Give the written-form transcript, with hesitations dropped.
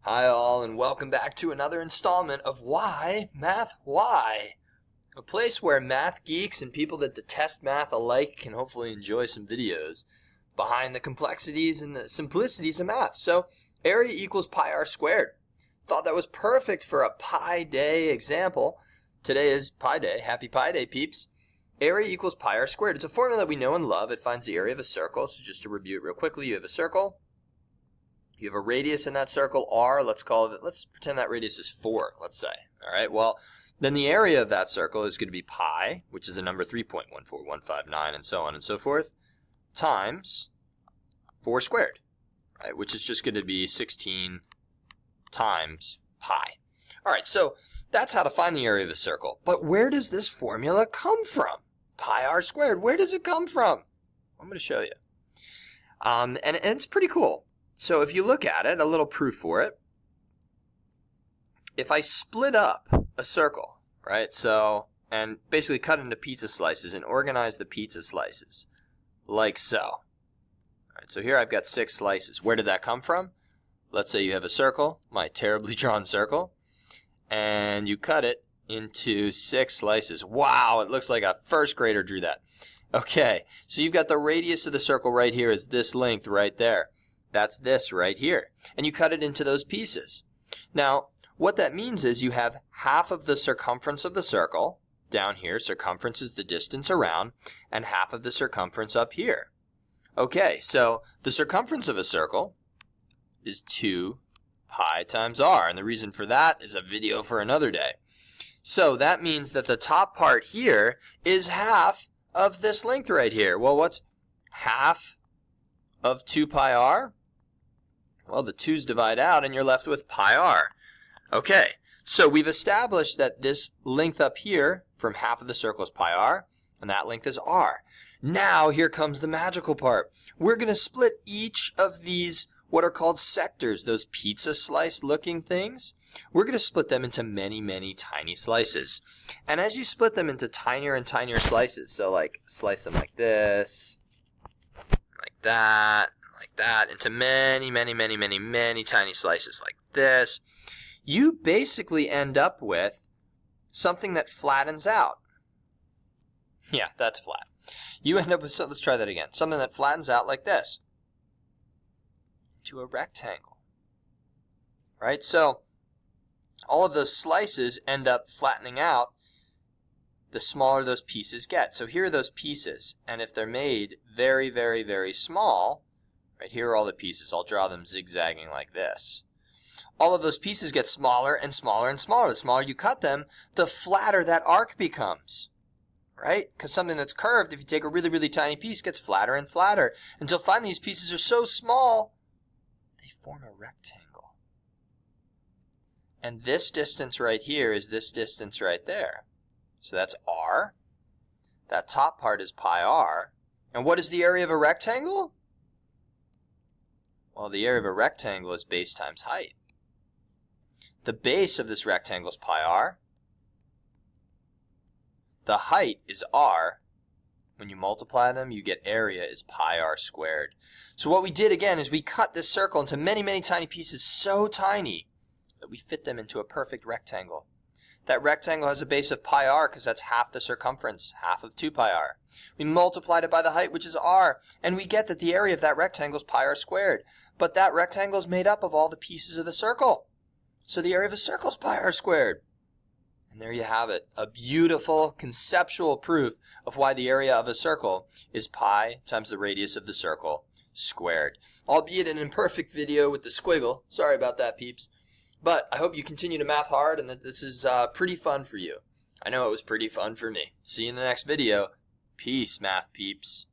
Hi all, and welcome back to another installment of Why Math Why? A place where math geeks and people that detest math alike can hopefully enjoy some videos behind the complexities and the simplicities of math. So, area equals pi r squared. Thought that was perfect for a Pi Day example. Today is Pi Day. Happy Pi Day, peeps. Area equals pi r squared. It's a formula that we know and love. It finds the area of a circle. So just to review it real quickly, you have a circle. You have a radius in that circle, r. Let's pretend that radius is 4, let's say. All right, well, then the area of that circle is going to be pi, which is a number 3.14159, and so on and so forth, times 4 squared, right, which is just going to be 16 times pi. All right, so that's how to find the area of a circle. But where does this formula come from? Pi r squared, where does it come from? I'm going to show you. And it's pretty cool. So if you look at it, a little proof for it, if I split up a circle, right, so, and basically cut into pizza slices and organize the pizza slices, like so. All right, so here I've got 6 slices. Where did that come from? Let's say you have a circle, my terribly drawn circle, and you cut it into 6 slices. Wow, it looks like a first grader drew that. Okay, so you've got the radius of the circle right here is this length right there. That's this right here. And you cut it into those pieces. Now, what that means is you have half of the circumference of the circle down here. Circumference is the distance around, and half of the circumference up here. Okay, so the circumference of a circle is 2 pi times r. And the reason for that is a video for another day. So that means that the top part here is half of this length right here. Well, what's half of 2 pi r? Well, the 2's divide out, and you're left with pi r. Okay, so we've established that this length up here from half of the circle is pi r, and that length is r. Now, here comes the magical part. We're going to split each of these, what are called sectors, those pizza slice-looking things. We're going to split them into many, many tiny slices. And as you split them into tinier and tinier slices, so like slice them like this, like that, into many, many, many, many, many tiny slices like this, you basically end up with something that flattens out. Yeah, that's flat. You end up with, let's try that again, something that flattens out like this to a rectangle, right? So all of those slices end up flattening out the smaller those pieces get. So here are those pieces, and if they're made very, very, very small, right, here are all the pieces. I'll draw them zigzagging like this. All of those pieces get smaller and smaller and smaller. The smaller you cut them, the flatter that arc becomes, right? Because something that's curved, if you take a really, really tiny piece, gets flatter and flatter until finally these pieces are so small, they form a rectangle. And this distance right here is this distance right there. So that's r. That top part is pi r. And what is the area of a rectangle? Well, the area of a rectangle is base times height. The base of this rectangle is pi r. The height is r. When you multiply them, you get area is pi r squared. So what we did again is we cut this circle into many, many tiny pieces, so tiny that we fit them into a perfect rectangle. That rectangle has a base of pi r because that's half the circumference, half of 2 pi r. We multiplied it by the height, which is r, and we get that the area of that rectangle is pi r squared. But that rectangle is made up of all the pieces of the circle. So the area of a circle is pi r squared. And there you have it, a beautiful conceptual proof of why the area of a circle is pi times the radius of the circle squared. Albeit an imperfect video with the squiggle. Sorry about that, peeps. But I hope you continue to math hard and that this is pretty fun for you. I know it was pretty fun for me. See you in the next video. Peace, math peeps.